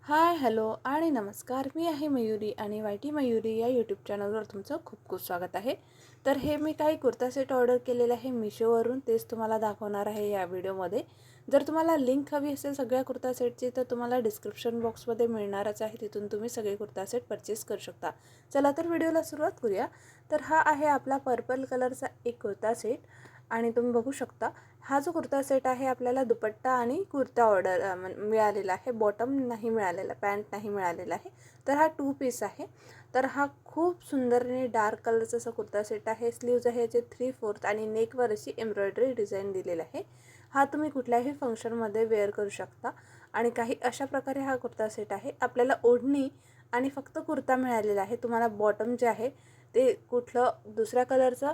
हाय, hello आणि नमस्कार. मी आहे मयुरी आणि वाय मयुरी या यूट्यूब चॅनलवर तुमचं खूप खूप स्वागत आहे. तर हे मी काही कुर्ता सेट ऑर्डर केलेले आहे मिशोवरून, तेच तुम्हाला दाखवणार आहे या व्हिडिओमध्ये. जर तुम्हाला लिंक हवी असेल सगळ्या कुर्ता सेटची तर तुम्हाला डिस्क्रिप्शन बॉक्समध्ये मिळणारच आहे, तिथून तुम्ही सगळे कुर्ता सेट परचेस करू शकता. चला तर व्हिडिओला सुरुवात करूया. तर हा आहे आपला पर्पल कलरचा एक कुर्ता सेट आणि तुम्ही बघू शकता हा जो कुर्ता सेट आहे आपल्याला दुपट्टा आणि कुर्ता ऑर्डर मिळालेला आहे. बॉटम नाही मिळालेला, पॅन्ट नाही मिळालेला आहे. तर हा 2 पीस आहे. तर हा खूप सुंदर आणि डार्क कलरचा असा कुर्ता सेट आहे. स्लीव्ज आहे याचे 3/4 आणि नेकवर अशी एम्ब्रॉयडरी डिझाईन दिलेला आहे. हा तुम्ही कुठल्याही फंक्शनमध्ये वेअर करू शकता आणि काही अशा प्रकारे हा कुर्ता सेट आहे. आपल्याला ओढणी आणि फक्त कुर्ता मिळालेला आहे. तुम्हाला बॉटम जे आहे ते कुठलं दुसऱ्या कलरचं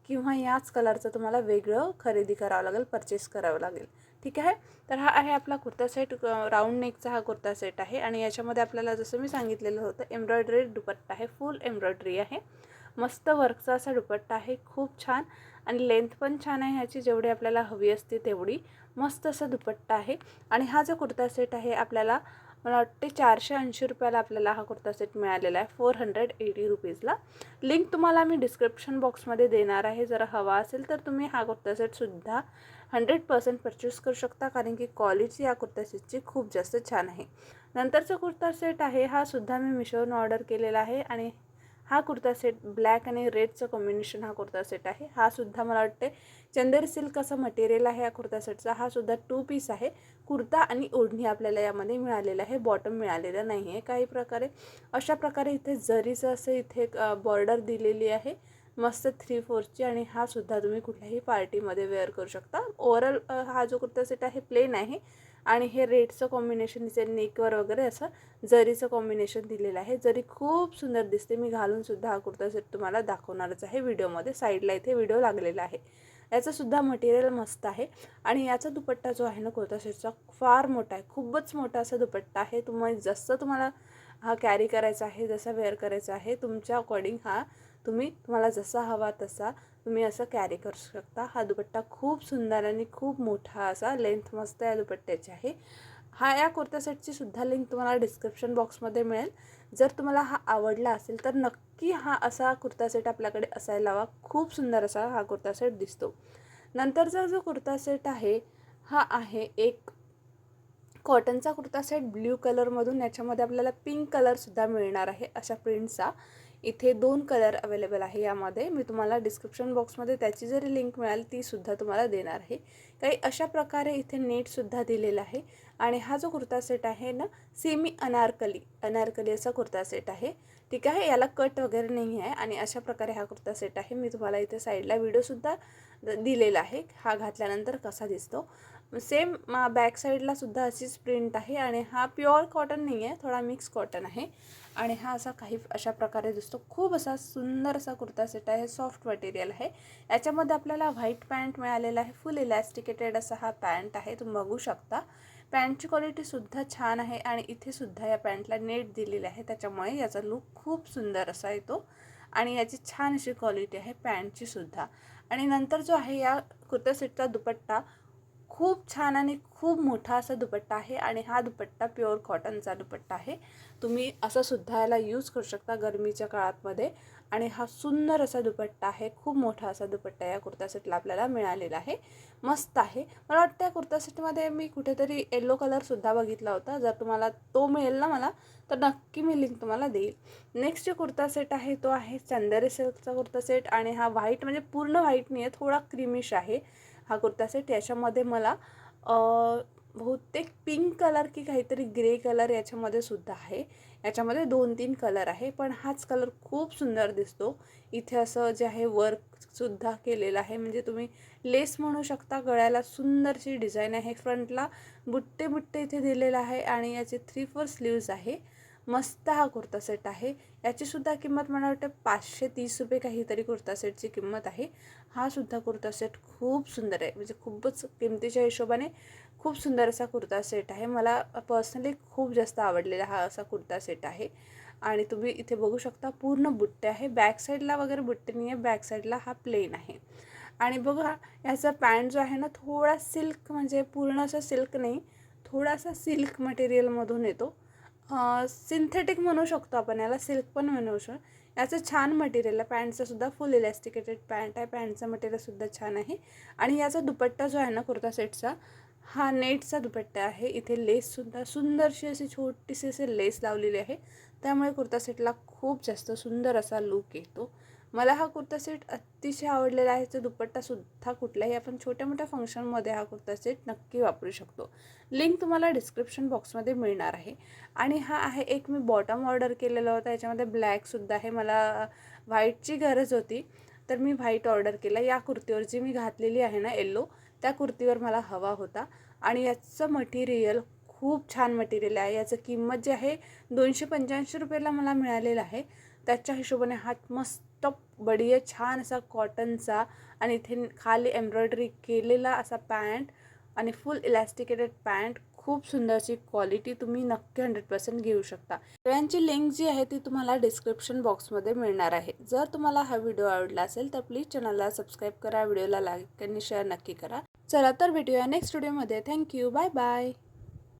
किंवा याच कलरचं तुम्हाला वेगळं खरेदी करावं लागेल, परचेस करावं लागेल. ठीक आहे. तर हा आहे आपला कुर्ता सेट. राऊंड नेकचा हा कुर्ता सेट आहे आणि याच्यामध्ये आपल्याला जसं मी सांगितलेलं होतं एम्ब्रॉयडरी दुपट्टा आहे, फुल एम्ब्रॉयडरी आहे. मस्त वर्कचा असा दुपट्टा आहे, खूप छान आणि लेंथ पण छान आहे ह्याची, जेवढी आपल्याला हवी असते तेवढी. मस्त असा दुपट्टा आहे आणि हा जो कुर्ता सेट आहे आपल्याला मला वाटते 480 रुपयाला आपल्याला हा कुर्ता सेट मिळालेला आहे, 480 रुपीजला. लिंक तुम्हाला मी डिस्क्रिप्शन बॉक्समध्ये देणार आहे. जर हवा असेल तर तुम्ही हा कुर्ता सेटसुद्धा 100% परचेस करू शकता, कारण की क्वालिटी या कुर्ता सेटची खूप जास्त छान आहे. नंतरचा कुर्ता सेट आहे हा सुद्धा मी मिशोवरून ऑर्डर केलेला आहे आणि हा कुर्ता सेट ब्लॅक आणि रेडचं कॉम्बिनेशन हा कुर्ता सेट आहे. हा सुद्धा मला वाटते चंदेरी सिल्क असं मटेरियल आहे या कुर्ता सेटचा. हा सुद्धा 2 पीस आहे. कुर्ता आणि ओढणी आपल्याला यामध्ये मिळालेलं आहे, बॉटम मिळालेलं नाही आहे. काही प्रकारे अशा प्रकारे इथे जरीचं असं इथे बॉर्डर दिलेली आहे, मस्त 3/4ची. आणि हा सुद्धा तुम्ही कुठल्याही पार्टीमध्ये वेअर करू शकता. ओव्हरऑल हा जो कुर्ता सेट आहे प्लेन आहे आणि हे रेडचं कॉम्बिनेशन इथे नेकवर वगैरे असं जरीचं कॉम्बिनेशन दिलेलं आहे. जरी खूप सुंदर दिसते. मी घालून सुद्धा हा कुर्ता सेट तुम्हाला दाखवणारच आहे व्हिडिओमध्ये. साईडला इथे व्हिडिओ लागलेला आहे. याचं सुद्धा मटेरियल मस्त आहे आणि याचा दुपट्टा जो आहे ना कुर्ता सेटचा फार मोठा आहे, खूपच मोठा असा दुपट्टा आहे. तुम्हाला हा कॅरी करायचा आहे, जसा वेअर करायचा आहे तुमच्या अकॉर्डिंग हा तुम्हाला जसा हवा तसा तुम्ही असं कॅरी करू शकता. हा दुपट्टा खूप सुंदर आणि खूप मोठा असा लेंथ मस्त या दुपट्ट्याची आहे. या कुर्ता सेटची सुद्धा लिंक तुम्हाला डिस्क्रिप्शन बॉक्समध्ये मिळेल. जर तुम्हाला हा आवडला असेल तर नक्की हा असा कुर्ता सेट आपल्याकडे असायला हवा. खूप सुंदर असा हा कुर्ता सेट दिसतो. नंतरचा जो कुर्ता सेट आहे हा आहे एक कॉटनचा कुर्ता सेट ब्ल्यू कलरमधून. याच्यामध्ये आपल्याला पिंक कलरसुद्धा मिळणार आहे अशा प्रिंटचा. इथे 2 कलर अवेलेबल आहे यामध्ये. मी तुम्हाला डिस्क्रिप्शन बॉक्समध्ये त्याची जरी लिंक मिळाली तीसुद्धा तुम्हाला देणार आहे. काही अशा प्रकारे इथे नेटसुद्धा दिलेला आहे आणि हा जो कुर्ता सेट आहे ना सेमी अनारकली असा कुर्ता सेट आहे. ठीक आहे. याला कट वगैरे नाही आहे आणि अशा प्रकारे हा कुर्ता सेट आहे. मी तुम्हाला इथे साईडला व्हिडिओसुद्धा दिलेला आहे हा घातल्यानंतर कसा दिसतो. सेम बॅक साईडला सुद्धा अशीच प्रिंट आहे आणि हा प्युअर कॉटन नाही आहे, थोडा मिक्स कॉटन आहे आणि हा असा काही अशा प्रकारे दिसतो. खूप असा सुंदर असा कुर्ता सेट आहे, सॉफ्ट मटेरियल आहे. याच्यामध्ये आपल्याला व्हाईट पॅन्ट मिळालेला आहे, फुल इलॅस्टिकेटेड असा हा पॅन्ट आहे, तुम्ही बघू शकता. पॅन्टची क्वालिटीसुद्धा छान आहे आणि इथे सुद्धा या पॅन्टला नेट दिलेली आहे, त्याच्यामुळे याचा लुक खूप सुंदर असा येतो आणि याची छान अशी क्वालिटी आहे पॅन्टची सुद्धा. आणि नंतर जो आहे या कुर्ता सेटचा दुपट्टा खूप छान आणि खूप मोठा असा दुपट्टा आहे आणि हा दुपट्टा प्युअर कॉटनचा दुपट्टा आहे. तुम्ही असं सुद्धा याला यूज करू शकता गरमीच्या काळामध्ये आणि हा सुंदर असा दुपट्टा आहे. खूप मोठा असा दुपट्टा या कुर्ता सेटला आपल्याला मिळालेला आहे. मस्त आहे. मला वाटतं या कुर्ता सेटमध्ये मी कुठेतरी येलो कलरसुद्धा बघितला होता. जर तुम्हाला तो मिळेल ना मला तर नक्की मी लिंक तुम्हाला देईल. नेक्स्ट जो कुर्ता सेट आहे तो आहे चंदेरी सिल्कचा कुर्ता सेट आणि हा व्हाईट म्हणजे पूर्ण व्हाईट नाही आहे, थोडा क्रीमिश आहे हा कुर्ता सेट. याच्यामध्ये मला बहुतेक पिंक कलर की काहीतरी ग्रे कलर याच्यामध्ये सुद्धा आहे. याच्यामध्ये 2-3 कलर आहे पण हाच कलर खूप सुंदर दिसतो. इथे असं जे आहे वर्कसुद्धा केलेलं आहे, म्हणजे तुम्ही लेस म्हणू शकता. गळ्याला सुंदरशी डिझाईन आहे, फ्रंटला बुट्टे बुट्टे इथे दिलेलं आहे आणि याचे 3/4 स्लीव्ज आहे. मस्त हा कुर्ता सेट आहे. याचीसुद्धा किंमत मला वाटतं 530 रुपये काहीतरी कुर्ता सेटची किंमत आहे. हा सुद्धा कुर्ता सेट खूप सुंदर आहे, म्हणजे खूपच किमतीच्या हिशोबाने खूप सुंदर असा कुर्ता सेट आहे. मला पर्सनली खूप जास्त आवडलेला हा असा कुर्ता सेट आहे आणि तुम्ही इथे बघू शकता पूर्ण बुट्टे आहे. बॅक साईडला वगैरे बुट्टे नाही आहे, बॅक साईडला हा प्लेन आहे. आणि बघा याचा पॅन्ट जो आहे ना थोडा सिल्क, म्हणजे पूर्ण असा सिल्क नाही, थोडासा सिल्क मटेरियलमधून येतो. सिंथेटिक म्हणू शकतो आपण याला, सिल्क पण म्हणू शकतो. याचं छान मटेरियल आहे. पॅन्टचं सुद्धा फुल इलॅस्टिकेटेड पॅन्ट आहे. पॅन्टचं मटेरियलसुद्धा छान आहे. आणि याचा दुपट्टा जो आहे ना कुर्ता सेटचा, हा नेटचा दुपट्टा आहे. इथे लेससुद्धा सुंदरशी अशी छोटीशी अशी लेस लावलेली आहे. त्यामुळे कुर्ता सेटला खूप जास्त सुंदर असा लुक येतो. मला हा कुर्ता सेट अतिशय आवडलेला आहे. तो दुपट्टासुद्धा कुठल्याही आपण छोट्या मोठ्या फंक्शनमध्ये हा कुर्ता सेट नक्की वापरू शकतो. लिंक तुम्हाला डिस्क्रिप्शन बॉक्समध्ये मिळणार आहे. आणि हा आहे एक मी बॉटम ऑर्डर केलेला होता. याच्यामध्ये ब्लॅकसुद्धा आहे. मला व्हाईटची गरज होती, तर मी व्हाईट ऑर्डर केला. या कुर्तीवर जी मी घातलेली आहे ना येलो, त्या कुर्तीवर मला हवा होता. आणि याचं मटेरियल खूप छान मटेरियल आहे. याचं किंमत जी आहे 285 रुपयाला मला मिळालेलं आहे. त्याच्या हिशोबाने हा मस्त बढिया छान असा कॉटनचा आणि इथे खाली एम्ब्रॉयडरी केलेला असा पॅन्ट आणि फुल इलॅस्टिकेटेड पॅन्ट. खूप सुंदरची क्वालिटी, तुम्ही नक्की 100% घेऊ शकता. सगळ्यांची लिंक जी आहे ती तुम्हाला डिस्क्रिप्शन बॉक्समध्ये मिळणार आहे. जर तुम्हाला हा व्हिडिओ आवडला असेल तर प्लीज चॅनलला सबस्क्राईब करा, व्हिडिओला लाईक आणि शेअर नक्की करा. चला तर भेटूया नेक्स्ट व्हिडिओमध्ये. Thank you, bye bye.